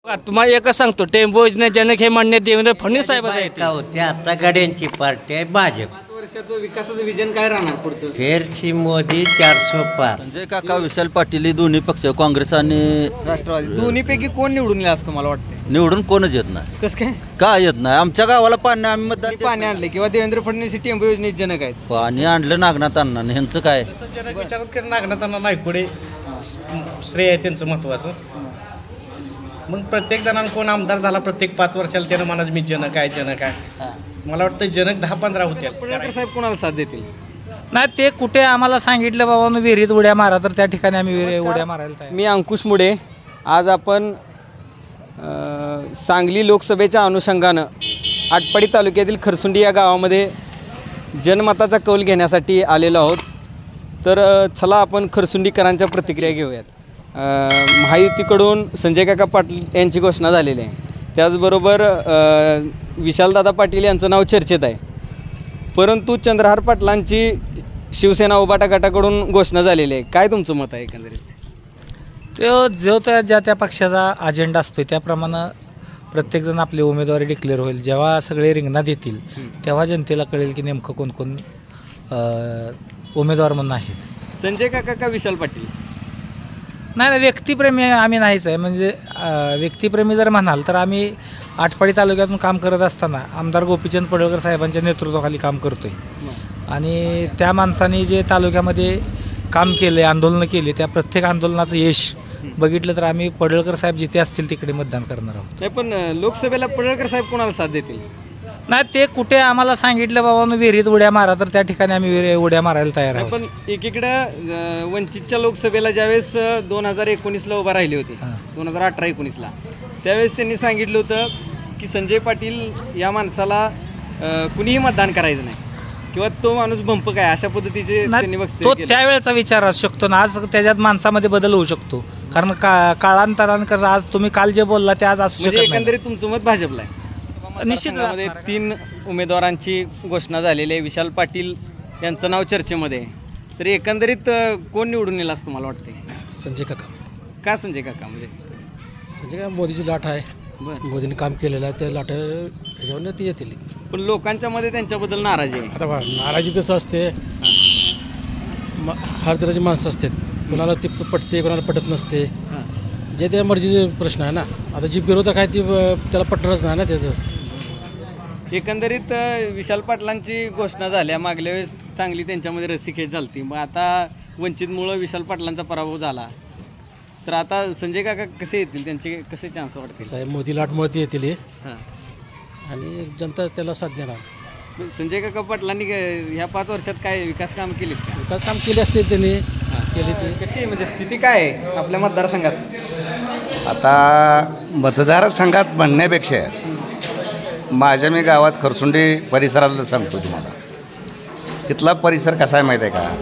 तुम्हाला एकच सांगतो, टेम्पो योजनेजनक हे मान्य देवेंद्र फडणवीस साहेबांचं आहे. का होते आता गाड्यांची पार्टी आहे भाजप. 5 वर्षाचं विकासाचं विजन काय राहणार पुढचं? फेरची मोदी 400 पार. संजय काका विशाल पाटील हे दोन्ही पक्ष काँग्रेस आणि राष्ट्रवादी दोन्हीपैकी कोण निवडून येईल असं तुम्हाला वाटतंय? निवडून कोणच येत नाही. कसं काय? का येत नाही? आमच्या गावाला पाणी आम्ही मतदान पाणी आणले किंवा देवेंद्र फडणवीस हे टेम्पो योजनेत जनक आहेत. पाणी आणलं नागनाथ अण्णा ह्यांचं काय विचारात करून नागनाथांना नाही पुढे श्रेय आहे त्यांचं महत्वाचं. मग प्रत्येक जणांना कोण आमदार झाला प्रत्येक 5 वर्षाला त्यानं म्हणाच मी जनक आहे. मला वाटतं जनक 10-15 होते. पडळकर साहेब कोणाला साथ देतील? नाही, ते कुठे आम्हाला सांगितलं बाबा विहिरीत उड्या मारा, तर त्या ठिकाणी आम्ही उड्या मारायला तयार. मी अंकुश मुडे. आज आपण सांगली लोकसभेच्या अनुषंगानं आटपाडी तालुक्यातील खरसुंडी या गावामध्ये जनमताचा कौल घेण्यासाठी आलेलो आहोत. तर चला आपण खरसुंडीकरांच्या प्रतिक्रिया घेऊयात. महायुतीकडून संजय काका पाटील यांची घोषणा झालेली आहे. त्याचबरोबर विशालदादा पाटील यांचं नाव चर्चेत आहे. परंतु चंद्रहार पाटलांची शिवसेना उबाटा गटाकडून घोषणा झालेली आहे. काय तुमचं मत आहे एकंदरीत? तो जो ज्या त्या पक्षाचा अजेंडा असतो त्याप्रमाणे प्रत्येकजण आपली उमेदवारी डिक्लेअर होईल. जेव्हा सगळे रिंगणात येतील तेव्हा जनतेला कळेल की नेमकं कोण कोण उमेदवार म्हणून आहेत. संजय काका का विशाल पाटील? नाही, व्यक्तिप्रेमी आम्ही नाहीच आहे. म्हणजे व्यक्तिप्रेमी जर म्हणाल तर आम्ही आटपाडी तालुक्यातून काम करत असताना आमदार गोपीचंद पडळकर साहेबांच्या नेतृत्वाखाली काम करतो आहे. आणि त्या माणसाने जे तालुक्यामध्ये काम केलं आहे, आंदोलनं केली, त्या प्रत्येक आंदोलनाचं यश बघितलं तर आम्ही पडळकर साहेब जिथे असतील तिकडे मतदान करणार आहोत. नाही, पण लोकसभेला पडळकर साहेब कोणाला साथ देतील? नाही, ते कुठे आम्हाला सांगितलं बाबा विहिरीत उड्या मारा, तर त्या ठिकाणी आम्ही उड्या मारायला तयार आहोत. पण एकीकडं वंचितच्या लोकसभेला ज्यावेळेस 2019ला उभा राहिले होते, 2018-19ला, त्यावेळेस त्यांनी सांगितलं होतं की संजय पाटील या माणसाला कुणीही मतदान करायचं नाही किंवा तो माणूस भंप काय, अशा पद्धतीचे त्यांनी तो त्यावेळेचा विचार असू शकतो ना. आज त्याच्यात माणसामध्ये बदल होऊ शकतो. कारण काळांतरानं आज तुम्ही काल जे बोलला ते आज असू शकत नाही. एकंदरीत तुमचं मत भाजपला आहे. निश्चित. 3 उमेदवारांची घोषणा झालेली आहे. विशाल पाटील यांचं नाव चर्चेमध्ये आहे. तर एकंदरीत कोण निवडून येईल असं तुम्हाला वाटते? संजय काका. का संजय काका? म्हणजे संजय काका मोदीची लाट आहे. मोदींनी काम केलेलं आहे, त्या लाट ह्याच्यावर ते येतील. पण लोकांच्या मध्ये त्यांच्याबद्दल नाराजी आहे. आता नाराजी कसं असते, हर तऱ्हेची माणसं असतात. कोणाला ती पटते, कोणाला पटत नसते. जे त्या मर्जीचे प्रश्न आहे ना. आता जी विरोधक आहे ती त्याला पटणारच नाही ना त्याचं. एकंदरीत विशाल पाटलांची घोषणा झाल्या मागल्या वेळेस चांगली त्यांच्यामध्ये रस्सीखेच झाली. मग आता वंचितमुळं विशाल पाटलांचा पराभव झाला. तर आता संजय काका कसे येतील, त्यांचे कसे चान्स वाटते? साहेब मोदी लाटमुळे ते येतील आणि जनता त्याला साथ देणार. संजय काका पाटलांनी ह्या 5 वर्षात काय विकास काम केले? विकास काम केले असतील त्यांनी केले. ते कशी म्हणजे स्थिती काय आहे आपल्या मतदारसंघात? आता मतदारसंघात म्हणण्यापेक्षा माझ्या मी गावात खरसुंडी परिसरातलं सांगतो तुम्हाला. इथला परिसर कसा आहे माहीत आहे का?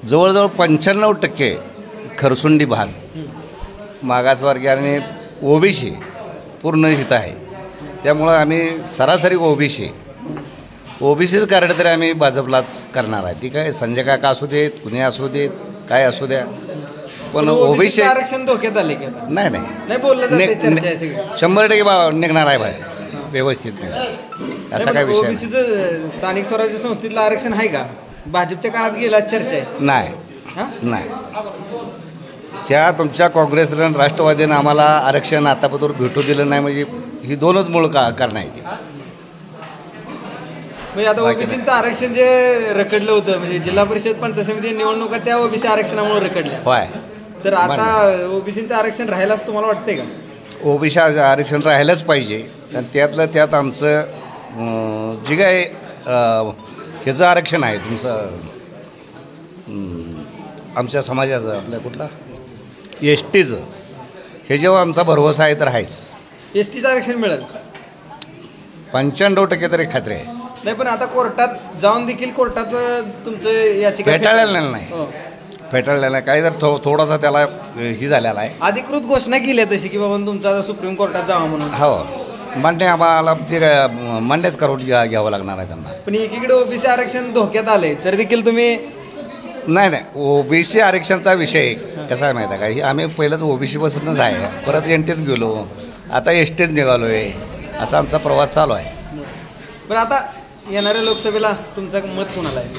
जवळजवळ 95% खरसुंडी भाग मागासवर्गीय आणि ओबीसी पूर्ण हित आहे. त्यामुळं आम्ही सरासरी ओबीसीच कार्ड तरी आम्ही भाजपलाच करणार आहे. ती काय संजय काका असू देत, कुणी असू देत, काय असू द्या, पण ओबीसी आरक्षण धोक्यात आले की? नाही बोललं जाते, चर्चा आहे सगळी. 100% निघणार आहे बाहेर व्यवस्थित. असा काय विषय ओबीसीचं स्थानिक स्वराज्य संस्थेतलं आरक्षण आहे का? भाजपच्या काळात गेला चर्चा आहे? नाही. ह्या तुमच्या काँग्रेसनं राष्ट्रवादीनं आम्हाला आरक्षण आतापर्यंत भेटू दिलं नाही. म्हणजे ही 2च मूळ कारण आहे ती. म्हणजे आता ओबीसीचं आरक्षण जे रखडलं होतं, म्हणजे जिल्हा परिषद पंचायत समिती निवडणुका त्या ओबीसी आरक्षणामुळे रखडल्या. होय. तर आता ओबीसीचं आरक्षण राहायला असं तुम्हाला वाटतंय का? ओबीसी आरक्षण राहायलाच पाहिजे. आणि त्यातलं त्यात आमचं जे काय ह्याचं आरक्षण आहे तुमचं, आमच्या समाजाचं, आपल्या कुठला STचं, हे जेव्हा आमचा भरवसा आहे तर आहेच. STचं आरक्षण मिळेल 95% तरी खात्री आहे. नाही, पण आता कोर्टात जाऊन देखील कोर्टात तुमचं याचिका फेटाळलेलं नाही. फेटाळलेलं नाही. काही जर थोडासा त्याला ही झालेला आहे. अधिकृत घोषणा केली आहे तशी की बाबा तुमचा सुप्रीम कोर्टात जावा म्हणून. हो, मान्य आम्हाला ते मान्यच करून घ्यावं लागणार आहे त्यांना. पण एकीकडे ओबीसी आरक्षण धोक्यात आले तर देखील तुम्ही नाही नाही ओबीसी आरक्षणचा विषय कसा आहे माहिती आहे का, ही आम्ही पहिलंच ओबीसी बसूनच आहे, परत एनटीत गेलो, आता एसटीत निघालो आहे, असा आमचा प्रवास चालू आहे. बरं आता येणाऱ्या लोकसभेला तुमचं मत कोणाला आहे?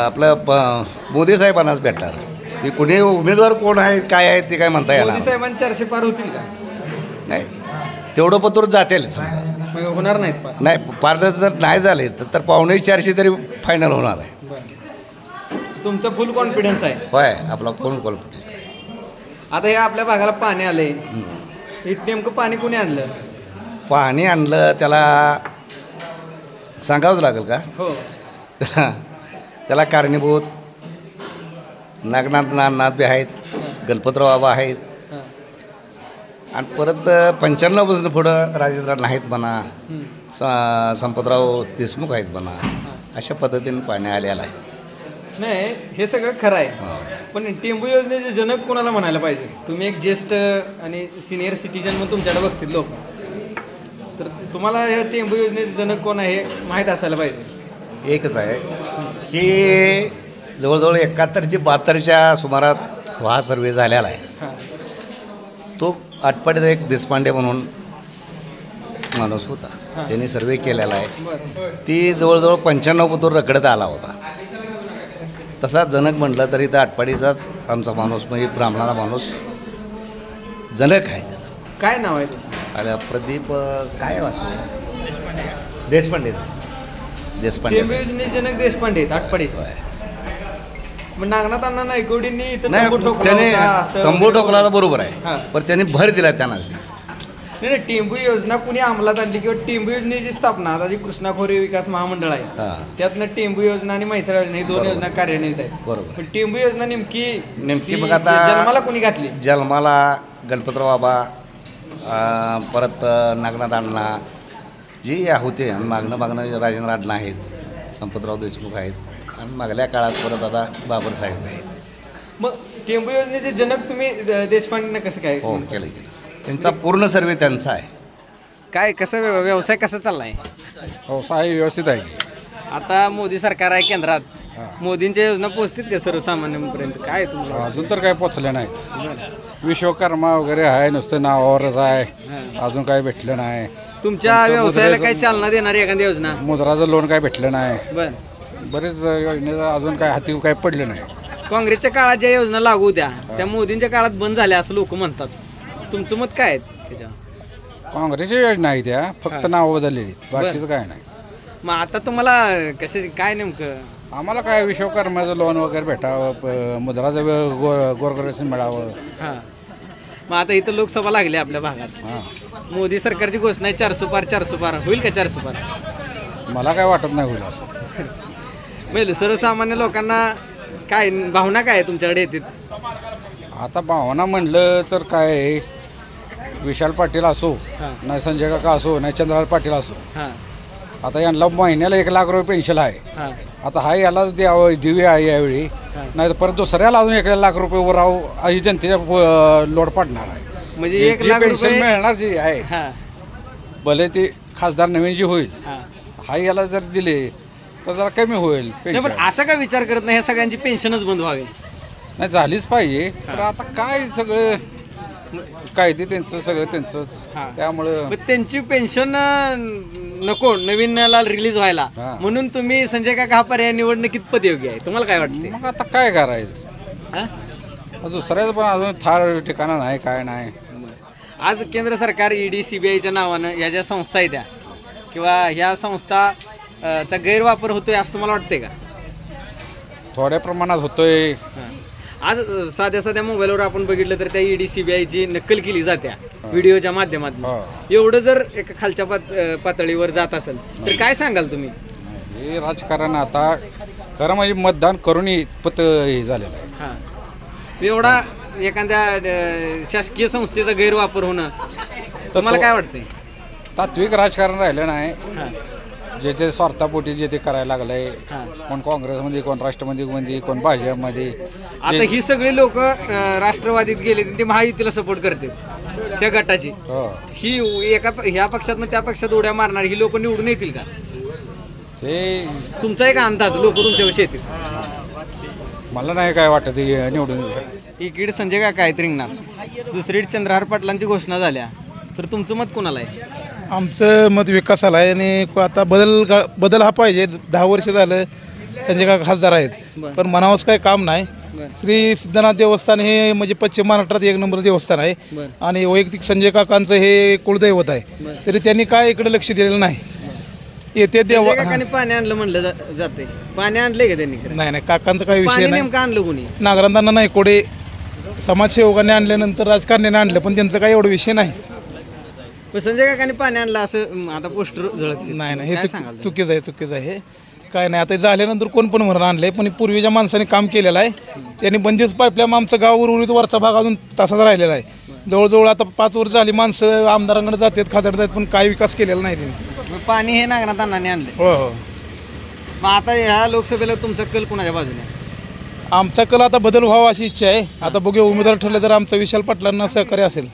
आपलं मोदी साहेबांनाच भेटणार. ती कुणी उमेदवार कोण आहे काय आहे ते काय म्हणता येणार मोदी साहेबांनी 400 पार होतील का? नाही. तेवढं पतूर जातील समजा. मग होणार नाहीत पार? नाही पार जर नाही झाले तर 450 तरी फायनल होणार आहे. तुमचं फुल कॉन्फिडन्स आहे? होय, आपला फोन कॉल पटीस. आता हे आपल्या भागाला पाणी आले, हे नेमकं पाणी कोणी आणलं? पाणी आणलं त्याला सांगावंच लागेल का? हो. त्याला कारणीभूत नागनाथ नाथ बी आहेत, गणपतराव बाबा आहेत, आणि परत 95 पासून पुढं राजेंद्र नाहीत म्हणा, संपतराव देशमुख आहेत म्हणा, अशा पद्धतीने पाणी आलेलं आहे. नाही हे सगळं खरं आहे, पण टेंबू योजनेचे जनक कोणाला म्हणायला पाहिजे? तुम्ही एक ज्येष्ठ आणि सिनियर सिटीजन म्हणून तुमच्याकडे बघतील लोक, तर तुम्हाला या टेंबू योजनेचे जनक कोण आहे हे माहीत असायला पाहिजे. एकच आहे की जवळजवळ 71 ते 72च्या सुमारात हा सर्वे झालेला आहे. तो आटपाडीचा एक देशपांडे म्हणून माणूस होता, त्यांनी सर्वे केलेला आहे. ती जवळजवळ 95 पतूर रखडत आला होता. तसा जनक म्हटलं तरी तर आटपाडीचाच आमचा माणूस म्हणजे ब्राह्मणाचा माणूस जनक आहे. काय नाव आहे त्याचं? अरे प्रदीप काय वासू देशपांडे. टेंबू योजने जनक देशपांडे आहेत आटपाडीचे. मग नागनाथ अण्णा नायकवडींनी इथं तंबू ठोकला त्याने होता असं तंबू ठोकला तर बरोबर आहे, हां. पण त्यांनी भर दिला त्यांनाच. नाही टेंबू योजना कुणी अंमलात आणली किंवा टेंबू योजनेची स्थापना आता जी कृष्णा खोरे विकास महामंडळ आहे हां. त्यातनं टेंबू योजना आणि म्हैसाळ योजना ही 2 बरोबर. योजना कार्यान्वित आहेत. बरोबर. पण टेंबू योजना नेमकी नेमकी ती बघ आता जन्माला कोणी घातली? जन्माला गणपतराव बाबा, परत नागनाथ अण्णा जी होते, आणि मागणं राजेंद्र अण्णा आहेत, संपतराव देशमुख आहेत, आणि मागल्या काळात परत आता बाबरसाहेब आहेत. मग टेंबू योजनेचे जनक तुम्ही देशपांडेंना कसं काय? हो केलं. त्यांचा पूर्ण सर्वे त्यांचा आहे. काय कसं व्यवसाय कसा चाललाय? व्यवसाय व्यवस्थित आहे. आता मोदी सरकार आहे केंद्रात, मोदींच्या योजना पोहोचतील का सर्वसामान्यांपर्यंत? काय तुम्हाला अजून तर काही पोचले नाहीत. विश्वकर्मा वगैरे आहे, नुसतं नावावरच आहे, अजून काही भेटलं नाही. तुमच्या व्यवसायाला काही चालना देणारी एखादी योजना? मुद्राचं लोन काही भेटलं नाही. बरं. बरेच योजनेचं अजून काय हाती काही पडले नाही. काँग्रेसच्या काळात ज्या योजना लागू होत्या त्या मोदींच्या काळात बंद झाल्या असं लोक म्हणतात. तुमचं मत काय आहे त्याच्यावर? काँग्रेसच्या योजना आहे त्या, फक्त नावं बदललेली, बाकीचं काय नाही. मग आता तुम्हाला कशाची काय नेमकं? आम्हाला काय विश्वकर्माचं लोन वगैरे भेटावं, मुद्राचं गोरगरिबांना मिळावं. हां. मग आता इथं लोकसभा लागली आपल्या भागात, मोदी सरकारची घोषणा आहे 400 पार 400 पार. होईल का 400 पार? मला काय वाटत नाही होईल असं. म्हणजे सर्वसामान्य लोकांना काय भावना काय तुमच्याकडे येतात? आता भावना म्हणलं तर काय, विशाल पाटील असो, नाही संजय काका असो, नाही चंद्रलाल पाटील असो, आता यांना महिन्याला 1 लाख रुपये पेन्शन आहे. आता हा यालाच देऊया आहे यावेळी, नाही तर परत दुसऱ्याला अजून 1 लाख रुपये वर ही जनतेच्या लोड पडणार आहे. म्हणजे 1 लाख पेन्शन मिळणार जी आहे, भले ती खासदार नवीन जी होईल, हा याला जर दिले तर जरा कमी होईल पेन्शन. पण असा का विचार करत नाही, ह्या सगळ्यांची पेन्शनच बंद व्हावी? नाही झालीच पाहिजे, पण आता काय सगळं कायदे त्यांचं सगळं त्यांचंच, त्यामुळं त्यांची पेन्शन नको नवीनला रिलीज व्हायला, म्हणून तुम्ही संजय काका हा पर्याय निवडणं कितपत योग्य आहे तुम्हाला काय वाटते? मग आता काय करायचं, दुसऱ्याच पण अजून फार ठिकाणा नाही, काय नाही. आज केंद्र सरकार ईडी CBIच्या नावानं या ज्या संस्था आहेत त्या किंवा ह्या संस्था चा गैरवापर होतोय असं तुम्हाला वाटतंय का? थोड्या प्रमाणात होतोय. आज साध्या मोबाईलवर आपण बघितलं तर त्या ईडी CBIची नक्कल केली जात्या व्हिडिओच्या माध्यमातून. एवढं जर एका खालच्या पातळीवर जात असेल तर काय सांगाल तुम्ही? हे राजकारण आता खरं म्हणजे मतदान करून इतपत हे झालेलं आहे. एवढा एखाद्या शासकीय संस्थेचा गैरवापर होणं तुम्हाला काय वाटतंय? तात्विक राजकारण राहिलं नाही, जे ते स्वार्थापोटी जे ते करायला लागलंय, कोण काँग्रेसमध्ये, कोण राष्ट्रवादीमध्ये, कोण भाजपमध्ये. आता ही सगळी लोक राष्ट्रवादीत गेले, ते महायुतीला सपोर्ट करते त्या गटाची. ही ह्या पक्षातनं त्या पक्षात उड्या मारणार ही लोक निवडून येतील का? ते तुमचा एक अंदाज लोक तुमच्याविषयी येतील? मला नाही काय वाटत हे निवडून येईल. इकडे संजय काका आहेत रिंगणात, दुसरीकडे चंद्रहार पाटलांची घोषणा झाल्या, तर तुमचं मत कोणाला आहे? आमचं मत विकासाला आहे आणि आता बदल हा पाहिजे. 10 वर्ष झालं संजय काका खासदार आहेत, पण म्हणावंच काही काम नाही. श्री सिद्धनाथ देवस्थान हे म्हणजे पश्चिम महाराष्ट्रात 1 नंबर देवस्थान आहे आणि वैयक्तिक संजय काकांचं हे कुलदैवत आहे, तरी त्यांनी काय इकडे लक्ष दिलेलं नाही. येते देवा काकांनी पाणी आणलं म्हणलं जाते, पाणी आणले का त्यांनी? नाही काकांचा काही विषय पाणी नाही. नेमकं आणलं कोणी? नागरांना नाही कोडे समाजसेवकांनी आणल्यानंतर राजकारण्याने आणलं, पण त्यांचा काही एवढा विषय नाही. पण संजय काकांनी पाणी आणलं असं आता पोस्टर झळकते. नाही हे चुकीचं आहे. काय नाही आता झाल्यानंतर कोण पण म्हणून आणलंय, पण पूर्वीच्या माणसाने काम केलेलं आहे. त्यांनी बंदिस्त पाईपलाईन आमचं गाव उर्वरित वरचा भाग अजून तसाच राहिलेला आहे. जवळजवळ आता 5 वर्ष झाली माणसं आमदारांकडे जातात, खासदार, पण काय विकास केलेला नाही त्यांनी. पाणी हे नागनाथ अण्णांनी आणले. हो. मग आता ह्या लोकसभेला तुमचा कल कुणाच्या बाजूने? आमचा कल आता बदल व्हावा अशी इच्छा आहे. आता बघूया उमेदवार ठरले तर आमचा विशाल पाटलांना सहकार्य असेल.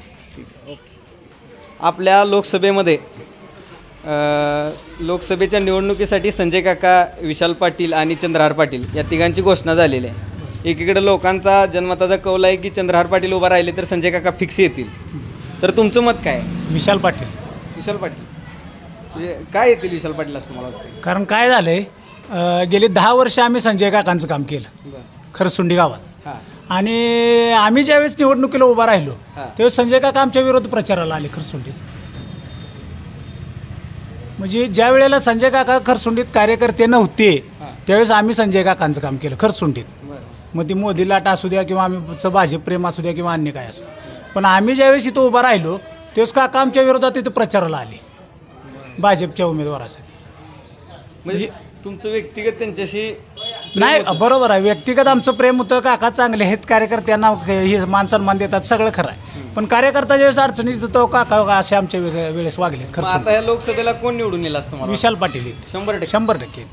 आपल्या लोकसभेमध्ये लोकसभेच्या निवडणुकीसाठी संजय काका, विशाल पाटील आणि चंद्रहार पाटील या तिघांची घोषणा झालेली आहे. एकीकडे लोकांचा जनमताचा कौल आहे की चंद्रहार पाटील उभा राहिले तर संजय काका फिक्स येतील, तर तुमचं मत काय आहे? विशाल पाटील म्हणजे काय येतील विशाल पाटील असं मला वाटतं? कारण काय झालंय, गेली 10 वर्ष आम्ही संजय काकांचं काम केलं खरसुंडी गावात, आणि आम्ही ज्यावेळेस निवडणुकीला उभा राहिलो त्यावेळेस संजय काका आमच्या विरोध प्रचाराला आले खरसुंडीत. म्हणजे ज्या वेळेला संजय काका खरसुंडीत कार्यकर्ते नव्हते त्यावेळेस आम्ही संजय काकांचं काम केलं खरसुंडीत. मग ती मोदी लाट असू द्या किंवा आम्ही भाजप प्रेम असू द्या किंवा अन्य काय असू, पण आम्ही ज्यावेळेस इथं उभा राहिलो त्यावेळेस काका आमच्या विरोधात इथं प्रचाराला आले भाजपच्या उमेदवारासाठी. म्हणजे तुमचं व्यक्तिगत त्यांच्याशी नाही, बरोबर आहे, व्यक्तिगत आमचं प्रेम होतं. काका चांगले आहेत, कार्यकर्त्यांना हे मान सन्मान देतात, सगळं खरं आहे, पण कार्यकर्ता ज्यावेळेस अडचणीत येतो तो काका असे आमच्या वेळेस वागले. खरं आता या लोकसभेला कोण निवडून येईल असतं मला? विशाल पाटील आहेत 100%.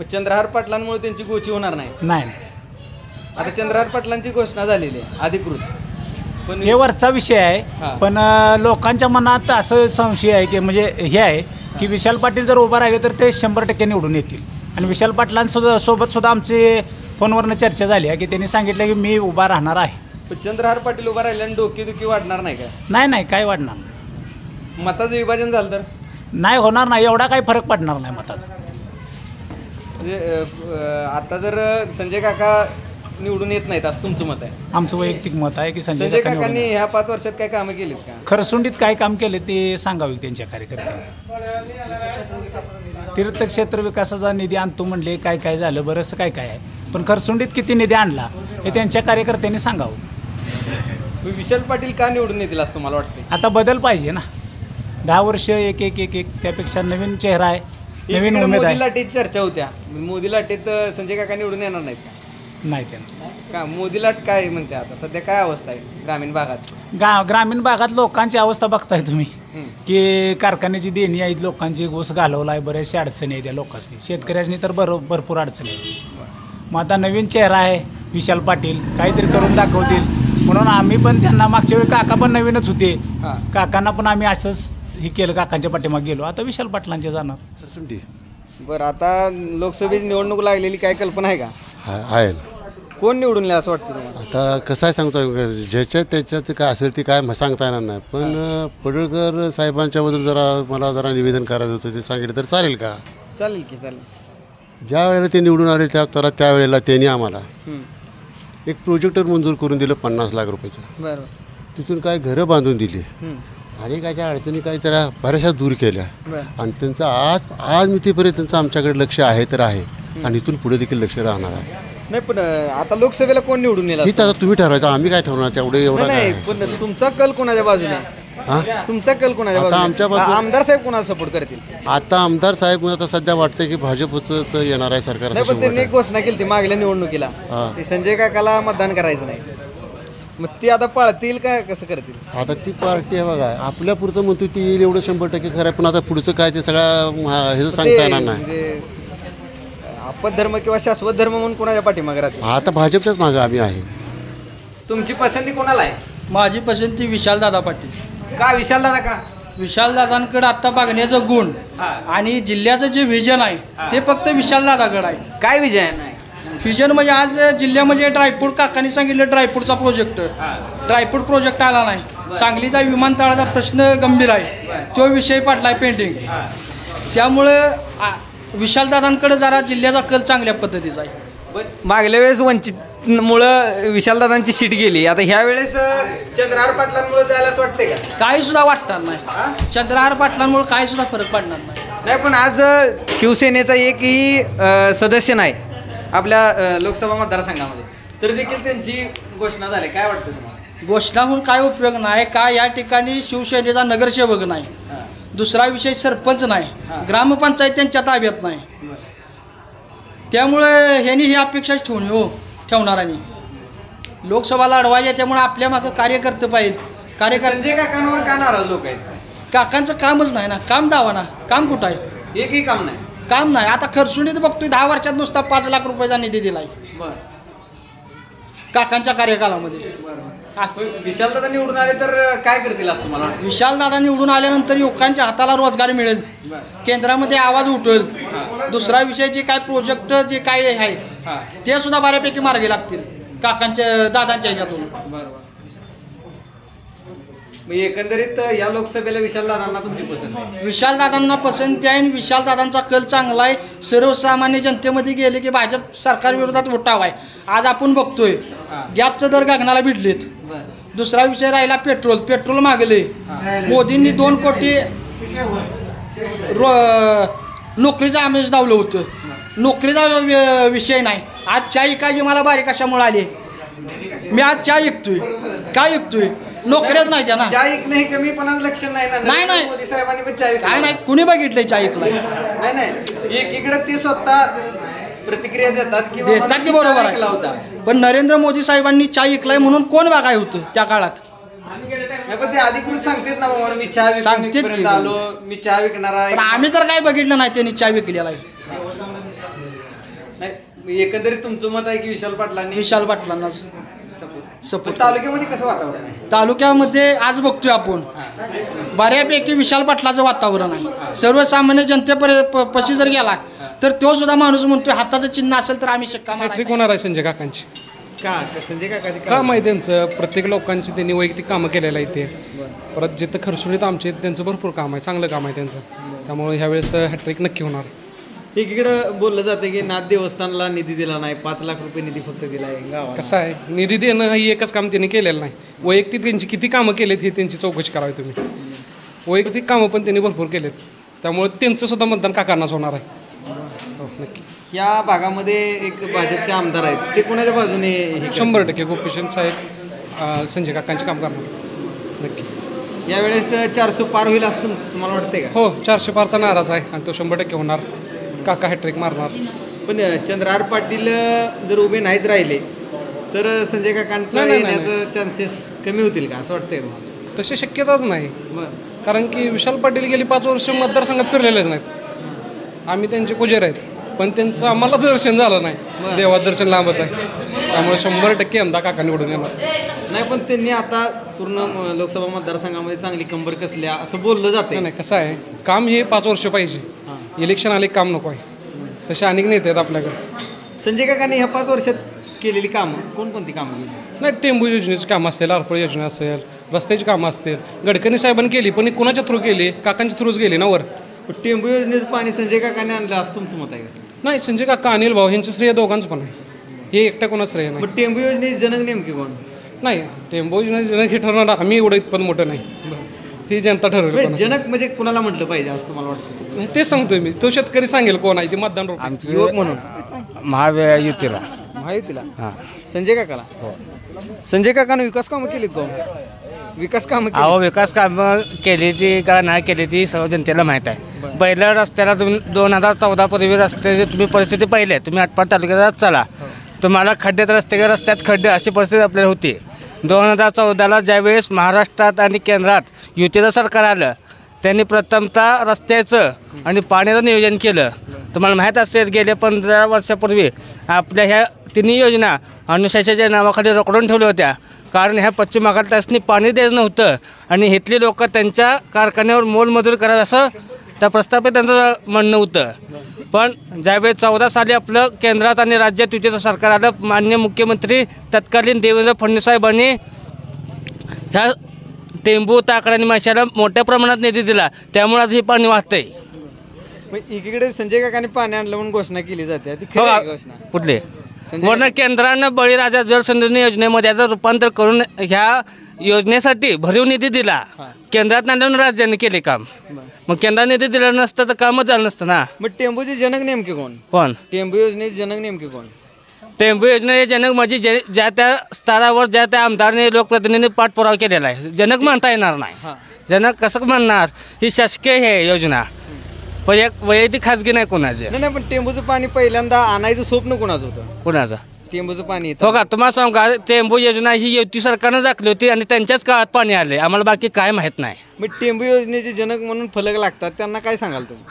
चंद्रहार पाटलांमुळे त्यांची गोची होणार नाही. आता चंद्रहार पाटलांची घोषणा झालेली आहे अधिकृत, पण हे वरचा विषय आहे. पण लोकांच्या मनात असं संशय आहे की म्हणजे हे आहे की विशाल पाटील जर उभा राहिले तर ते 100% निवडून येतील. आणि विशाल पाटलांसोबत सुद्धा आमची फोनवरनं चर्चा झाली आहे की त्यांनी सांगितलं की मी उभा राहणार आहे. पण चंद्रहार पाटील उभा राहिल्याने डोकेदुखी वाढणार नाही का? नाही काय वाढणार. मताचं विभाजन झालं तर नाही होणार नाही, एवढा काही फरक पडणार नाही मताचा. म्हणजे आता जर संजय काका निवडून येत नाहीत असं तुमचं मत आहे? आमचं वैयक्तिक मत आहे की संजय काकांनी ह्या 5 वर्षात काय कामं केलीत का? खरसुंडीत काय काम केले ते सांगावे त्यांच्या कार्यकर्त्यांनी. तीर्थक्षेत्र विकासाचा निधी आणतो म्हणले, काय झालं बरंच काय आहे, पण खरसुंडीत किती निधी आणला हे त्यांच्या कार्यकर्त्यांनी सांगावं. विशाल पाटील का निवडून येतील असं मला वाटतं? आता बदल पाहिजे ना. 10 वर्ष एक त्यापेक्षा नवीन चेहरा आहे, नवीन उमेद आहे. मोदी लाटेत चर्चा होत्या, मोदी लाटेत संजय काका निवडून येणार नाहीत का? नाही त्यांना का मोदी लाट काय म्हणते आता सध्या काय अवस्था आहे ग्रामीण भागात? ग्रामीण भागात लोकांची अवस्था बघताय तुम्ही की कारखान्याची देणी आहेत, लोकांची घोस घालवला आहे, बऱ्याचशा अडचणी आहेत त्या लोकांनी, शेतकऱ्यांनी तर भरपूर अडचणी आहेत. मग आता नवीन चेहरा आहे विशाल पाटील, काहीतरी करून दाखवतील म्हणून आम्ही पण त्यांना, मागच्या वेळी काका पण नवीनच होते, काकांना पण आम्ही असंच हे केलं, काकांच्या पाठीमागे गेलो. आता विशाल पाटलांचे जाणार. बरं, आता लोकसभेची निवडणूक लागलेली काय कल्पना आहे का? आहे. कोण निवडून आलं असं वाटतं तुम्हाला? आता कसं आहे सांगतो, ज्याच्यात त्याच्यात काय असेल ते काय सांगता येणार नाही, पण पडळकर साहेबांच्याबद्दल मला जरा निवेदन करायचं होतं, ते सांगितलं तर चालेल का? चालेल की चालेल. ज्या वेळेला ते निवडून आले त्यावेळेला त्यांनी आम्हाला एक प्रोजेक्टर मंजूर करून दिलं 50 लाख रुपयाचं. बरं. तिथून काय घरं बांधून दिली, अनेकाच्या अडचणी काय त्याला बऱ्याचशा दूर केल्या, आणि त्यांचं आज मितीपर्यंत त्यांचं आमच्याकडे लक्ष आहे तर आहे, आणि इथून पुढे देखील लक्ष राहणार आहे. नाही, पण आता लोकसभेला कोण निवडून येईल? आता तुम्ही ठरवायचं, आम्ही काय ठरवणार एवढं नाही. पण तुमचा कल कोणाच्या बाजूने? तुमचा कल कोणाच्या बाजूने? आमच्या बाजूने आमदार साहेब कोणाला सपोर्ट करतील? आता आमदार साहेब आता सध्या वाटतंय की भाजपच येणार आहे सरकार. नाही, पण त्यांनी एक घोषणा केली ती मागल्या निवडणुकीला, संजय काकाला मतदान करायचं नाही. मग ती आता पाळतील का कसं करतील? आता ती पार्टी आहे बघा, आपल्या पुरतं म्हणतो ती येईल एवढं 100% खरं आहे, पण आता पुढचं काय ते सगळं हे सांगता येणार नाही. म्हणजे आपद्धर्म किंवा शाश्वत धर्म म्हणून कोणाच्या पाठीमागे राहतील? आता भाजपच्याच मागे आम्ही आहे. तुमची पसंती कोणाला आहे? माझी पसंती विशालदादा पाटील. का विशालदादा का? विशालदादांकडे आता बघण्याचं गुण आणि जिल्ह्याचं जे व्हिजन आहे ते फक्त विशालदादाकडे आहे. काय विजय नाही? फ्युजन म्हणजे आज जिल्ह्यामध्ये ड्रायफ्रूट काकांनी सांगितलं ड्रायफ्रूटचा ड्रायफ्रूट प्रोजेक्ट आला नाही. सांगलीचा विमानतळाचा प्रश्न गंभीर आहे, तो विषय पडलाय पेंडिंग. त्यामुळं विशालदादांकडे जरा जिल्ह्याचा कल चांगल्या पद्धतीचा आहे. मागल्या वेळेस वंचितमुळं विशालदादांची सीट गेली, आता ह्या वेळेस चंद्रहार पाटलांमुळे जायला असं वाटते का? काही सुद्धा वाटणार नाही. चंद्रहार पाटलांमुळे काही सुद्धा फरक पडणार नाही. पण आज शिवसेनेचा एकही सदस्य नाही आपल्या लोकसभा मतदारसंघामध्ये, तर देखील त्यांची घोषणा झाली. काय वाटतं तुम्हाला? घोषणा होऊन काय उपयोग नाही. का या ठिकाणी शिवसेनेचा नगरसेवक नाही, दुसरा विषय सरपंच नाही, ग्रामपंचायत त्यांच्या ताब्यात नाही. त्यामुळे ह्यांनी ही अपेक्षा ठेवणाऱ्यांनी लोकसभा लढवायची. त्यामुळे आपल्या मागं कार्यकर्ते पाहिजे. संजय काकांवर का नाराज लोक आहेत? काकांचं कामच नाही ना, काम दावा ना, काम कुठं आहे? एकही काम नाही. काम नाही. आता खरसुंडीत बघतोय 10 वर्षात नुसता 5 लाख रुपयाचा निधी दिलाय काकांच्या कार्यकालामध्ये. विशालदादा निवडून आले तर काय करतील असं मला वाटतं? विशालदादा निवडून आल्यानंतर युवकांच्या हाताला रोजगार मिळेल, केंद्रामध्ये आवाज उठेल. दुसरा विषय जे काय प्रोजेक्ट जे काय आहे ते सुद्धा बऱ्यापैकी मार्गी लागतील काकांच्या दादांच्या ह्याच्यातून. एकंदरीत या लोकसभेला विशालदादांना तुमची पसंत आहे? विशालदादांना पसंती आहे. विशालदादांचा कल चांगला आहे. सर्वसामान्य जनतेमध्ये गेले की भाजप सरकार विरोधात उठाव आहे. आज आपण बघतोय गॅसचं दर गगनाला भिडलेत. दुसरा विषय राहिला पेट्रोल मागले. मोदींनी 2 कोटी नोकरीचं आमिष दावलं होतं. नोकरीचा विषय नाही. आज चहा विकायची मला बारीक कशामुळे आली? मी आज चहा विकतोय. काय विकतोय? नोकऱ्याच नाही त्या ना. चहा एक नाही कमीपणाचं लक्षण नाही ना. नाही मोदी साहेबांनी पण चहा काय नाही, कुणी बघितलंय चहा विकलाय? नाही एकीकडे ते स्वतः प्रतिक्रिया देतात की बरोबर आहे. पण नरेंद्र मोदी साहेबांनी चहा विकलाय म्हणून कोण बघाय होतं त्या काळात? पण ते अधिकृत सांगतात ना बाबा मी चहा विकत आलो, मी चहा विकणार आहे. आम्ही तर काय बघितलं नाही त्यांनी चहा विकलेला आहे. एकंदरीत तुमचं मत आहे की विशाल पाटलांनाच सपोर्ट. तालुक्यामध्ये कसं वातावरण आहे? तालुक्यामध्ये आज बघतोय आपण बऱ्यापैकी विशाल पाटलाचं वातावरण आहे. सर्वसामान्य जनतेपशी जर गेला तर तो सुद्धा माणूस म्हणतोय हाताचं चिन्ह असेल तर आम्ही शिक्का हॅट्रिक होणार आहे संजय काकांची. संजय काकाची काम आहे त्यांचं, प्रत्येक लोकांची त्यांनी वैयक्तिक कामं केलेलं आहे. ते परत जिथं खरसुंडीत आमचे त्यांचं भरपूर काम आहे, चांगलं काम आहे त्यांचं. त्यामुळे ह्यावेळेस हॅट्रिक नक्की होणार. एकीकडं बोललं जातं की नाथ देवस्थानला निधी दिला नाही, 5 लाख रुपये निधी फक्त दिला आहे गावाला. कसं आहे, निधी देणं ही एकच काम त्यांनी केलेलं नाही. वैयक्तिक त्यांची किती कामं केलेत हे त्यांची चौकशी करावी तुम्ही. वैयक्तिक कामं पण त्यांनी भरपूर केलेत, त्यामुळे त्यांचं सुद्धा मतदान काकांनाच होणार आहे. हो नक्की. या भागामध्ये एक भाजपचे आमदार आहेत, ते कोणाच्या बाजूने? 100% गोपीचंद साहेब संजय काकांचे काम करणार नक्की. यावेळेस 400 पार होईल असं तुम्हाला वाटतंय का? हो, 400 पारचा नाराज आहे आणि तो 100% होणार. काका हॅट्रिक मारणार. पण चंद्रहार पाटील जर उभे नाहीच राहिले तर संजय काकांचं येण्याचं चान्सेस कमी होतील का असं वाटतंय तुम्हाला? तशी शक्यताच नाही. कारण की विशाल पाटील गेली 5 वर्ष मतदारसंघात फिरलेलेच नाहीत. आम्ही त्यांचे पुजारी आहेत, पण त्यांचं आम्हालाच दर्शन झालं नाही. देवात दर्शन लांबच आहे, त्यामुळे 100% यंदा काका निवडून येणार. नाही पण त्यांनी आता पूर्ण लोकसभा मतदारसंघामध्ये चांगली कंबर कसल्या असं बोललं जातं. नाही, कसं आहे, काम हे 5 वर्ष पाहिजे. इलेक्शन आले काम नको आहे. तसे अनेक नेते आहेत आपल्याकडे. संजय काकांनी ह्या 5 वर्षात केलेली कामं कोणकोणती कामं केली? नाही, टेंबू योजनेची कामं असेल, आरपळ योजना असेल, रस्त्याची कामं असतील. गडकरी साहेबांनी केली, पण कुणाच्या थ्रू केली? काकांच्या थ्रूच गेली ना वर. टेंबू योजनेचं पाणी संजय काकांनी आणलं असं तुमचं मत आहे का? नाही, संजय काका अनिल भाऊ यांचं श्रेय दोघांचं पण आहे. हे एकट्या कोणाच श्रेय नाही. टेंबू योजनेची जनक नेमकी कोण? नाही, टेंबू योजनेची जनक हे ठरवणार आम्ही, एवढं इतपत मोठं नाही. ती जनता ठरवली. जनक म्हणजे कुणाला म्हटलं पाहिजे असं तुम्हाला वाटतं? नाही, ते सांगतोय मी. तो शेतकरी सांगेल कोण आहे ते मतदान. युवक म्हणून महायुतीला. हां, संजय काकाला. संजय काकानं विकास कामं केलीत का? विकास कामं केली ती का नाही केली ती सर्व जनतेला माहीत आहे. पहिल्या रस्त्याला तुम्ही 2014 पूर्वी रस्त्याची तुम्ही परिस्थिती पाहिली. तुम्ही आटपाडी तालुक्यात चला, तुम्हाला रस्त्यात खड्डे अशी परिस्थिती आपल्याला होती. 2014ला ज्यावेळेस महाराष्ट्रात आणि केंद्रात युतीचं सरकार आलं, त्यांनी प्रथमतः रस्त्याचं आणि पाण्याचं नियोजन केलं. तुम्हाला माहीत असेल गेल्या 15 वर्षापूर्वी आपल्या ह्या तिन्ही योजना अनुशासनाच्या नावाखाली रोखडून ठेवल्या होत्या. कारण ह्या पश्चिम भागात त्यासनी पाणी द्यायचं नव्हतं आणि इथली लोक त्यांच्या कारखान्यावर मोलमजूर करायचं असं त्या प्रस्तापित त्यांचं म्हणणं होतं. पण ज्यावेळी 14 साली आपलं केंद्रात आणि राज्यात युतीचं सरकार आलं, माननीय मुख्यमंत्री तत्कालीन देवेंद्र फडणवीस साहेबांनी ह्या टेंबू ताकड आणि माशाला मोठ्या प्रमाणात निधी दिला, त्यामुळे आज हे पाणी वाहतंय. एकीकडे संजय काकांनी पाणी आणलं म्हणून घोषणा केली जाते, ती खरी आहे घोषणा? कुठले वरनं केंद्रानं बळीराजा जलसंधारण योजनेमध्ये याचं रूपांतर करून ह्या योजनेसाठी भरीव निधी दिला. केंद्रात आणल्यानं राज्याने केले काम. मग केंद्राने निधी दिला नसतं तर कामच झालं नसतं ना. मग टेंबूचे जनक नेमके कोण? टेंबू योजनेचे जनक नेमके कोण? टेंबू योजनेचे जनक म्हणजे ज्या त्या स्तरावर ज्या त्या आमदारांनी लोकप्रतिनिधींनी पाठपुरावा केलेला आहे. जनक म्हणता येणार नाही. जनक कसं म्हणणार? ही शासकीय हे योजना, पण एक वैयक्तिक खाजगी नाही कोणाचे. नाही, पण टेंबूचं पाणी पहिल्यांदा आणायचं स्वप्न कोणाचं होतं? कोणाचं? टेंबूचं पाणी. हो का, तुम्हाला सांगू का, टेंबू योजना ही युती सरकारनं दाखली होती आणि त्यांच्याच काळात पाणी आले. आम्हाला बाकी काय माहीत नाही. मग टेंबू योजनेचे जनक म्हणून फलक लागतात, त्यांना काय सांगाल तुम्ही?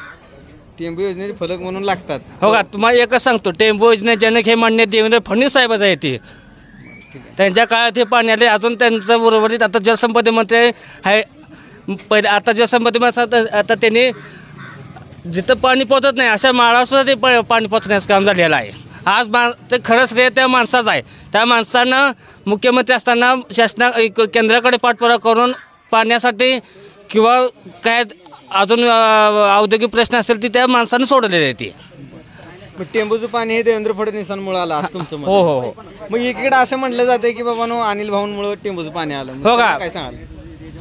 टेंबू योजनेचे फलक म्हणून लागतात. हो का, तुम्हाला एकच सांगतो, टेंबू योजने जनक हे मान्य देवेंद्र फडणवीस साहेबाचं आहे. ते त्यांच्या काळात हे पाणी आले. अजून त्यांचं बरोबरीत आता जलसंपदा मंत्री आहे. पहिले आता जलसंपदा मंत्री आता त्यांनी जिथं पाणी पोचत नाही अशा माळासुद्धा ते पाणी पोचण्याचं काम झालेलं आहे. आज ते खरंच श्रेय त्या माणसाचं आहे. त्या माणसानं मुख्यमंत्री असताना केंद्राकडे पाठपुरावा करून पाण्यासाठी किंवा काय अजून औद्योगिक प्रश्न असेल ती त्या माणसानं सोडलेली आहे. ती मग टेंबूचं पाणी हे देवेंद्र फडणवीसांमुळे आलं असं तुमचं मत? हो हो हो. मग एकीकडे असं म्हटलं जाते की बाबा अनिल भाऊंमुळे टेंबूचं पाणी आलं. हो का, काय सांगाल?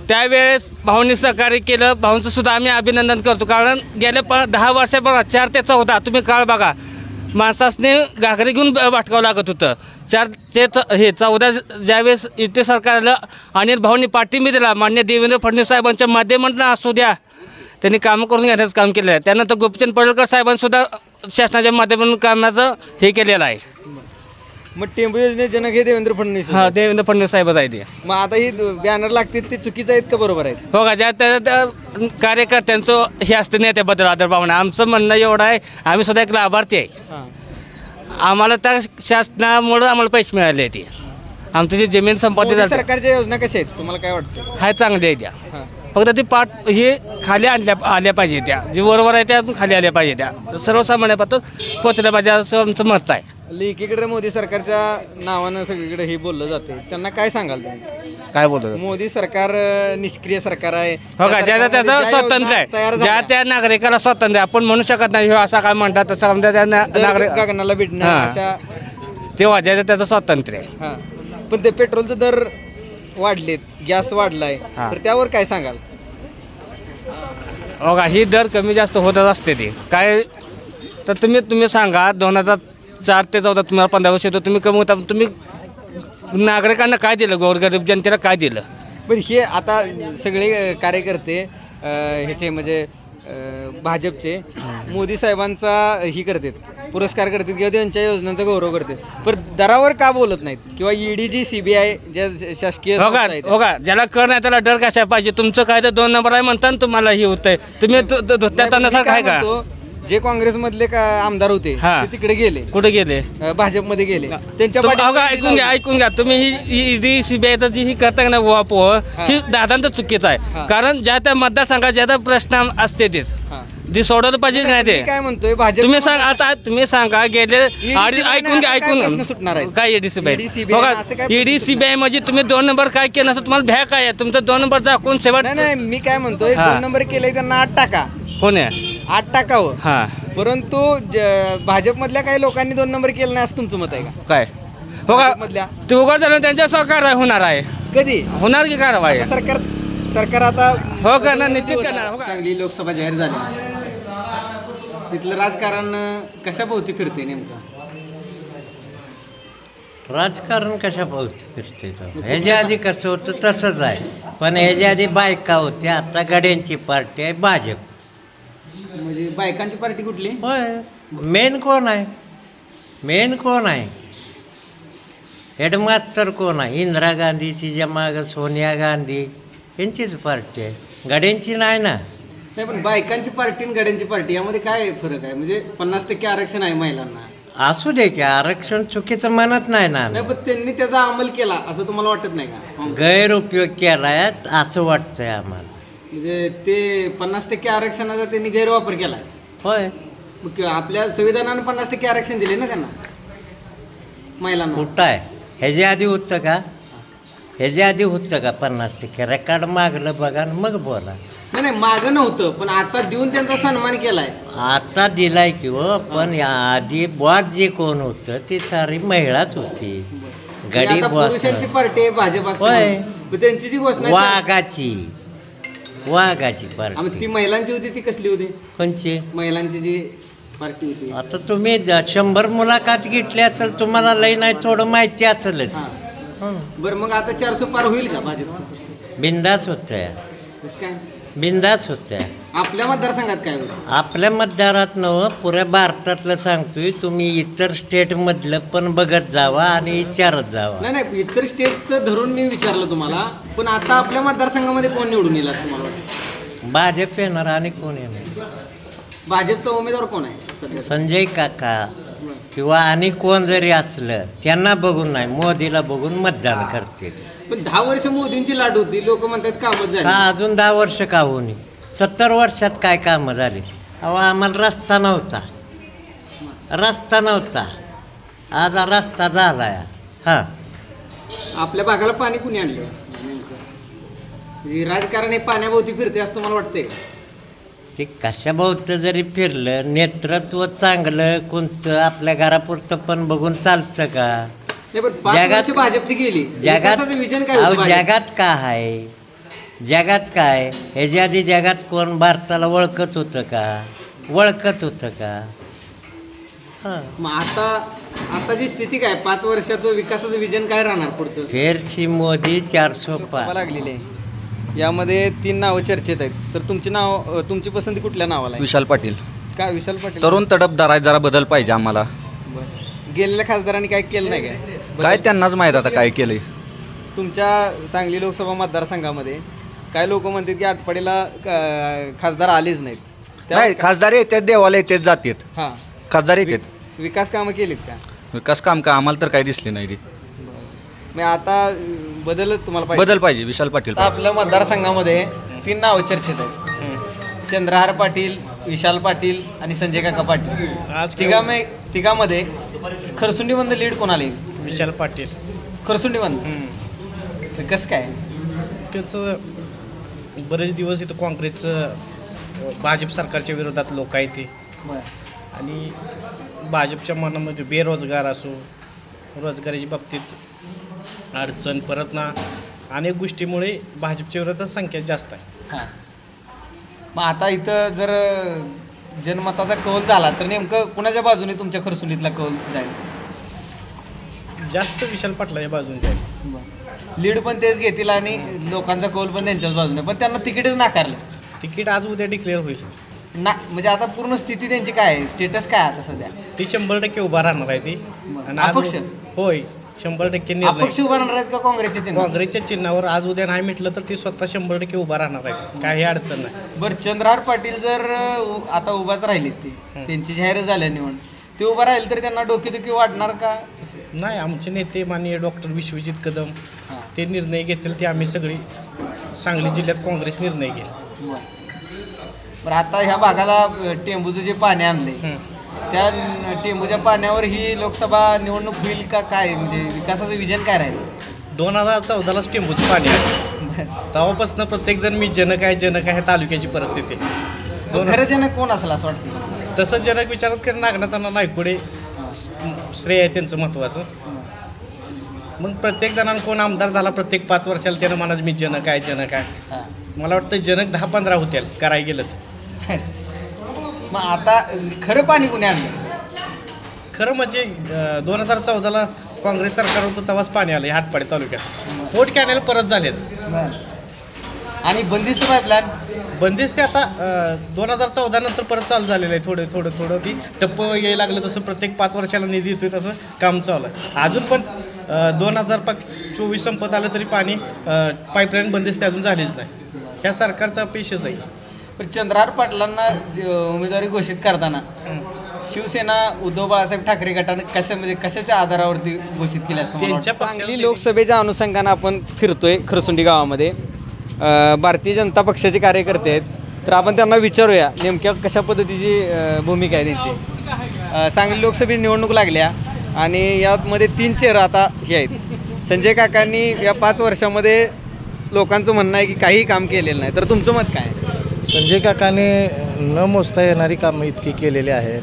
त्यावेळेस भाऊंनी सहकार्य केलं. भाऊंचं सुद्धा आम्ही अभिनंदन करतो. कारण गेल्या 10 वर्षापर्यंत 4 ते 14 तुम्ही काळ बघा, माणसासने घागरी घेऊन भटकावं लागत होतं. 4 ते 14 ज्यावेळेस युती सरकारला अनिल भाऊंनी पाठिंबा दिला, मान्य देवेंद्र फडणवीस साहेबांच्या माध्यमातून असू द्या, त्यांनी कामं करून घेण्याचं काम केलं आहे. त्यानंतर गोपीचंद पडळकर साहेबांनीसुद्धा शासनाच्या माध्यमातून कामाचं हे केलेलं आहे. मग टेंबू योजने जनक हे देवेंद्र फडणवीस? हां, देवेंद्र फडणवीस साहेबच आहे ते. मग आता ही बॅनर लागतील ते चुकीचं आहेत का बरोबर आहेत? हो का, ज्या त्या कार्यकर्त्यांचं हे असतं नेत्याबद्दल आदर भावना. आमचं म्हणणं एवढं आहे, आम्ही सुद्धा एक लाभार्थी आहे. आम्हाला त्या शासनामुळं आम्हाला पैसे मिळाले. ती आमची जी जमीन संपादित झाली. सरकारच्या योजना कशा आहेत तुम्हाला काय वाटतं? हाय, चांगली आहे त्या. फक्त ती हे खाली आल्या पाहिजे. त्या जी वरवर आहे त्या खाली आल्या पाहिजे. त्या सर्वसामान्यापासून पोचल्या पाहिजे असं आमचं मत आहे. एकीकडे मोदी सरकारच्या नावानं सगळीकडे हे बोललं जाते, त्यांना काय सांगाल तुम्ही? काय बोलतो? मोदी सरकार निष्क्रिय सरकार आहे. हो का, ज्या त्याचं स्वातंत्र्य आहे, ज्या त्या नागरिकाला स्वातंत्र्य. आपण म्हणू शकत नाही असं काय म्हणतात तसं आमच्या त्या नागरिक गगनाला भेटणं अशा तेव्हा ज्याचं त्याचं स्वातंत्र्य आहे. पण ते पेट्रोलचं दर वाढलेत, गॅस वाढलाय, तर त्यावर काय सांगाल? हो का, ही दर कमी जास्त होतच असते. ती काय तर तुम्ही सांगा, 2004 ते 14 तुम्हाला 15 वर्ष होतं, तुम्ही कमी होता. तुम्ही नागरिकांना काय दिलं? गोरगरीब जनतेला काय दिलं? पण हे आता सगळे कार्यकर्ते ह्याचे म्हणजे भाजपचे मोदी साहेबांचा ही करतात, पुरस्कार करतात किंवा त्यांच्या योजनांचा गौरव करतात, पण दरावर का बोलत नाहीत? किंवा ईडी जी CBI ज्या शासकीय हो का, ज्याला कर नाही त्याला डर कशा पाहिजे? तुमचं काय तर 2 नंबर आहे म्हणता ना, तुम्हाला हे होतंय. तुम्ही धोत्यासारखं आहे का? जे काँग्रेसमधले आमदार होते ते तिकडे गेले. कुठे गेले? भाजपमध्ये गेले. त्यांच्या ऐकून घ्या तुम्ही. ही ईडी CBI जी ही करता ना वापोह, ही दादांचं चुकीचं आहे. कारण ज्या त्या मतदारसंघात ज्या त्या प्रश्न असते तेच जी सोडवलं पाहिजे नाही. ते काय म्हणतोय भाजप? तुम्ही सांगा, आता तुम्ही सांगा गेले ऐकून काय ईडी CBI म्हणजे तुम्ही 2 नंबर काय केलं असं तुम्हाला भ्या काय आहे? तुमचं 2 नंबर दाखवून शेवट. नाही, मी काय म्हणतोय, 2 नंबर केले त्यांना 8 टाका. कोण आहे? 8 टाकावं. परंतु भाजपमधल्या काही लोकांनी 2 नंबर केलं नाही असं तुमचं मत आहे का? काय हो का, ते उघड झालं त्यांच्या सरकार होणार आहे. कधी होणार की कारवाई? सरकार आता हो का ना, निश्चित करणार. चांगली लोकसभा जाहीर झाली, तिथलं राजकारण कशाभोवती फिरते नेमकं? राजकारण कशाभोवती फिरते? ह्याच्या आधी कसं होतं तसंच आहे, पण ह्याच्या आधी बायका होत्या, आता गाड्यांची पार्टी आहे भाजप. म्हणजे बायकांची पार्टी कुठली? होय, मेन कोण आहे? हेडमास्टर कोण आहे? इंदिरा गांधीची ज्या मागं सोनिया गांधी यांचीच पार्टी आहे, गाड्यांची नाही ना. नाही, पण बायकांची पार्टी आणि गाड्यांची पार्टी यामध्ये काय फरक आहे? म्हणजे 50% आरक्षण आहे महिलांना. असू दे की, आरक्षण चुकीचं म्हणत नाही ना. पण त्यांनी त्याचा अंमल केला असं तुम्हाला वाटत नाही का? गैरउपयोग केलाय असं वाटतंय आम्हाला. म्हणजे ते 50% आरक्षणाचा त्यांनी गैरवापर केला. होय. मग आपल्या संविधानानं 50% आरक्षण दिले ना त्यांना महिलांना. कुठं आहे? ह्याच्या आधी होतं का? ह्याच्या आधी होतं का 50%? रेकॉर्ड मागलं बघा आणि मग बोला. नाही मागं नव्हतं, पण आता देऊन त्यांचा सन्मान केलाय. आता दिलाय की हो, पण या आधी बॉस जे कोण होतं ती सारी महिलाच होती. गडी बॉस पुरुषांची पार्टी आहे भाजप होय. त्यांची जी घोषणा वाघाची पार्टी. ती महिलांची होती ती कसली होती? कोणची? महिलांची जी पार्टी होती. आता तुम्ही 100 मुलाखत घेतली असेल, तुम्हाला लई नाही थोडं माहिती असेलच. बरं मग आता 400 पार होईल का भाजपचं? बिंदास होतंय, काय बिंदास होतंय. आपल्या मतदारसंघात काय होईल? आपल्या मतदारात नव पुऱ्या भारतातलं सांगतोय. तुम्ही इतर स्टेटमधलं पण बघत जावा आणि विचारत जावा. नाही इतर स्टेटचं धरून मी विचारलं तुम्हाला, पण आता आपल्या मतदारसंघामध्ये कोण निवडून येईल असं तुम्हाला वाटतं? भाजप येणार आणि कोण येणार? भाजपचा उमेदवार कोण आहे सध्या? संजय काका किंवा आणि कोण जरी असलं त्यांना बघून नाही, मोदीला बघून मतदान करते. पण 10 वर्ष मोदींची लाट होती, लोक म्हणतात कामच झाली का? अजून 10 वर्ष का होणी? 70 वर्षात काय कामं झाली? अहो आम्हाला रस्ता नव्हता, आज रस्ता झालाय. हा, आपल्या भागाला पाणी कुणी आणलं? राजकारण हे पाण्याभोवती फिरते असं मला वाटतंय का? ते कशाभोवतं जरी फिरलं, नेतृत्व चांगलं कोणचं आपल्या घरापुरतं पण बघून चालतं का? जगात भाजपची गेली विजन काय? जगात काय आहे? जगात काय? ह्याच्या आधी जगात कोण भारताला ओळखत होतं का? मग आता जी स्थिती काय, 5 वर्षाचं विकासाचं विजन काय राहणार पुढचं? फेरची मोदी 400 पार लागलेली आहे. यामध्ये 3 नावं चर्चेत आहेत, तर तुमची पसंती कुठल्या नावाला आहे? विशाल पाटील. का विशाल पाटील? तरुण तडफदार आहे, जरा बदल पाहिजे आम्हाला. गेलेल्या खासदारांनी काय केलं नाही काय त्यांनाच माहीत आता काय केलंय. तुमच्या सांगली लोकसभा मतदारसंघामध्ये काय लोक म्हणतात की आटपाडीला खासदार आलेच नाहीत. नाही, खासदार येतात देवाला येतात जातात. हां, खासदार येतात. विकास कामं केलीत का? विकास काम का आम्हाला तर काही दिसले नाही. मग आता बदल पाहिजे विशाल पाटील. आपल्या मतदारसंघामध्ये 3 नावं चर्चेत आहेत. चंद्रहार पाटील, विशाल पाटील आणि संजय काका पाटील. तिघामध्ये खरसुंडीमधलं लीड कोणाला येईल? विशाल पाटील. खरसुंडीमधलं कसं काय? त्याचं बरेच दिवस इथं काँग्रेसचं भाजप सरकारच्या विरोधात लोक आहेत ते, आणि भाजपच्या मनामध्ये बेरोजगार असो, रोजगाराच्या बाबतीत अडचण, परत ना अनेक गोष्टीमुळे भाजपच्या विरोधात संख्या जास्त आहे. हां, मग आता इथं जर जनमताचा कौल झाला तर नेमकं कुणाच्या बाजूने तुमच्या खरसुंडीतला कौल जाईल? जास्त विशाल पाटलाच्या बाजूने जाईल. लीड पण तेच घेतील आणि लोकांचा कौल पण त्यांच्याच बाजूने, पण त्यांना तिकीटच नाकारलं. तिकीट आज उद्या डिक्लेअर होईल ना, म्हणजे आता पूर्ण स्थिती त्यांची काय आहे, स्टेटस काय आता सध्या? ती 100% उभा राहणार आहे ती. अपक्ष? होय, 100% अपक्ष उभा राहणार आहेत का काँग्रेसच्या चिन्हावर? आज उद्या नाही म्हटलं तर ती स्वतः 100% उभा राहणार आहे, काही अडचण नाही. बरं, चंद्रहार पाटील जर आता उभाच राहिलीत, ती त्यांची जाहीर झाल्या निवड, ते उभा राहील तर त्यांना डोकेदुखी वाढणार का? नाही, आमचे नेते माननीय डॉक्टर विश्वजित कदम ते निर्णय घेतील ते आम्ही सगळी सांगली जिल्ह्यात काँग्रेस निर्णय घेईल. बरं, आता ह्या भागाला टेंबूचं जे पाणी आणले, त्या टेंबूच्या पाण्यावर ही लोकसभा निवडणूक होईल का काय? म्हणजे विकासाचं विजन काय राहील? 2014ला टेंबूचं पाणी आहे, तेव्हापासून प्रत्येकजण मी जनक आहे ह्या तालुक्याची परिस्थिती. खरं जनक कोण असेल असं वाटतं? तसं जनक विचारात करून नागनाथांना नायकुडे श्रेय आहे त्यांचं महत्त्वाचं. मग प्रत्येक जणांना कोण आमदार झाला प्रत्येक 5 वर्षाला त्यानं म्हणायचं मी जनक आहे. मला वाटतं जनक 10-15 होतील करायला गेलं तर. मग आता खरं पाणी कुणी आणलं? खरं म्हणजे 2014ला काँग्रेस सरकार होतं तेव्हाच पाणी आलं हातपाडी तालुक्यात. पोट कॅनेल परत झालेत. आणि बंदिस्त पाईपलाईन? बंदिस्त ते आता 2014 नंतर परत चालू झालेलं आहे. थोडं ती टप्प यायला लागलं तसं प्रत्येक 5 वर्षाला निधी येतोय तसं काम चालू आहे. अजून पण 2024 संपत आलं तरी पाणी पाईपलाईन बंदिस्त अजून झालीच नाही. ह्या सरकारचा पेशच आहे. पण चंद्रहार पाटलांना उमेदवारी घोषित करताना शिवसेना उद्धव बाळासाहेब ठाकरे गटाने कशाच्या आधारावरती घोषित केली असं? सांगली लोकसभेच्या अनुषंगानं आपण फिरतोय खरसुंडी गावामध्ये. भारतीय जनता पक्षाचे कार्यकर्ते आहेत, तर आपण त्यांना विचारूया नेमक्या कशा पद्धतीची भूमिका आहे त्यांची. सांगली लोकसभेची निवडणूक लागल्या आणि यामध्ये 3 चेहरे आता हे आहेत. संजय काकांनी या 5 वर्षामध्ये लोकांचं म्हणणं आहे की काहीही काम केलेलं नाही, तर तुमचं मत काय आहे? संजय काकाने न मोजता येणारी कामं इतकी केलेली आहेत.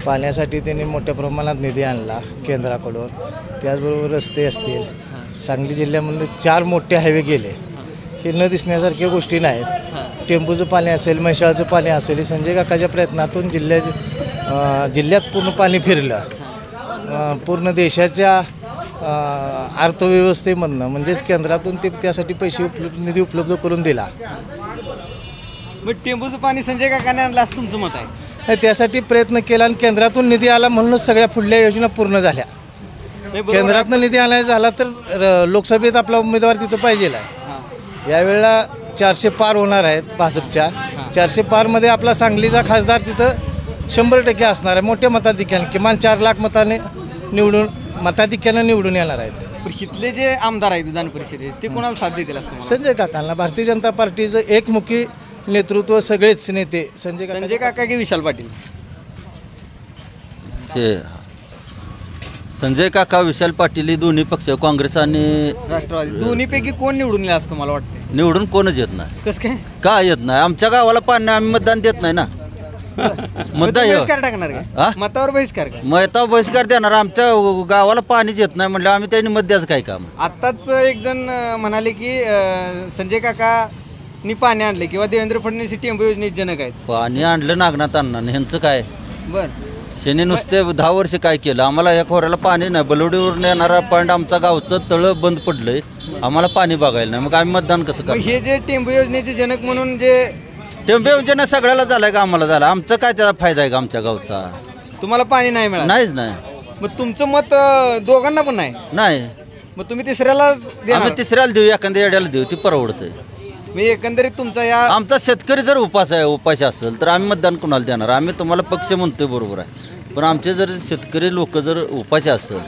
पाण्यासाठी त्यांनी मोठ्या प्रमाणात निधी आणला केंद्राकडून, त्याचबरोबर रस्ते असतील, सांगली जिल्ह्यामध्ये 4 मोठे हायवे गेले. हे न दिसण्यासारख्या गोष्टी नाहीत. टेंबूचं पाणी असेल, म्हैसाळचं पाणी असेल, हे संजय काकाच्या प्रयत्नातून जिल्ह्यात पूर्ण पाणी फिरलं. पूर्ण देशाच्या अर्थव्यवस्थेमधनं म्हणजेच केंद्रातून ते त्यासाठी पैसे निधी उपलब्ध करून दिला. मग टेंबूचं पाणी संजय काकाने आणलं असं तुमचं मत आहे? त्यासाठी प्रयत्न केला आणि केंद्रातून निधी आला म्हणूनच सगळ्या पुढल्या योजना पूर्ण झाल्या. केंद्रातनं निधी आणायचा झाला तर लोकसभेत आपला उमेदवार तिथं पाहिजे आहे. यावेळेला 400 पार होणार आहेत भाजपच्या. 400 पारमध्ये आपला सांगलीचा खासदार तिथं 100% असणार आहे. मोठ्या मताधिक्याने किमान 4 लाख मताधिक्यानं निवडून येणार आहेत. पण इथले जे आमदार आहेत विधान परिषदेचे ते कोणाला साथ देतील असं? संजय काकांना भारतीय जनता पार्टीचं एकमुखी नेतृत्व सगळेच नेते संजय काका की विशाल पाटील? हे संजय काका विशाल पाटील हे दोन्ही पक्ष काँग्रेस आणि राष्ट्रवादी दोन्हीपैकी कोण निवडून येईल असं तुम्हाला वाटतं? निवडून कोणच येत नाही. कसं का येत नाही? आमच्या गावाला पाणी आम्ही मतदान देत नाही ना. बहिष्कार टाकणार का? मतावर बहिष्कार का? मतावर बहिष्कार देणार. आमच्या गावाला पाणीच येत नाही म्हणलं आम्ही त्यांनी मत द्यायचं काय काम? आत्ताच एक जण म्हणाले की संजय काकांनी पाणी आणले किंवा देवेंद्र फडणवीस टेंबू योजनेत जनक आहेत. पाणी आणलं नागनाथ अण्णांनी, ह्यांचं काय? बरं, शेने नुसते 10 वर्ष काय केलं? आम्हाला या खोऱ्याला पाणी नाही. बलवडीवरून येणारा पॉईंट आमच्या गावचं तळं बंद पडलंय, आम्हाला पाणी बघायला नाही. मग आम्ही मतदान कसं करणार? हे जे टेंबू योजनेचे जनक म्हणून जे टेंबू योजना सगळ्याला झालाय का आम्हाला झाला? आमचं काय त्याचा फायदा आहे का आमच्या गावचा? तुम्हाला पाणी नाही मिळालं? नाहीच नाही. मग तुमचं मत दोघांना पण नाही? नाही. मग तुम्ही तिसऱ्याला आम्ही तिसऱ्याला देऊ, एखाद्या येड्याला देऊ, ती परवडतंय. मी एकंदरीत तुमचा या आमचा शेतकरी जर उपाशी असेल तर आम्ही मतदान कोणाला देणार? आम्ही तुम्हाला पक्ष म्हणतोय बरोबर आहे, पण आमचे जर शेतकरी लोक जर उपाशी असेल,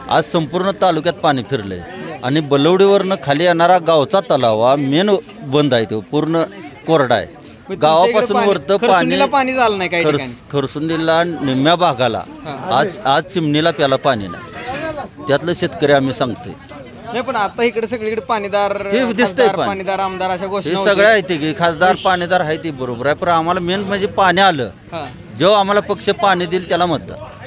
आज संपूर्ण तालुक्यात पाणी फिरलंय आणि बलवडीवरनं खाली येणारा गावचा तलाव मेन बंद आहे, तो पूर्ण कोरडा आहे. गावापासून वरतं पाणी झालं नाही काही ठिकाणी. खरसुंडीला निम्म्या भागाला आज चिमणीला प्याला पाणी नाही. त्यातलं शेतकरी आम्ही सांगतोय. नाही, पण आता इकडे सगळीकडे पाणीदार दिसतंय, पाणीदार आमदार अशा गोष्टी सगळ्या आहेत की खासदार पाणीदार आहे ती बरोबर आहे, पण आम्हाला मेन म्हणजे पाणी आलं. जेव्हा आम्हाला पक्ष पाणी देईल त्याला मतदान.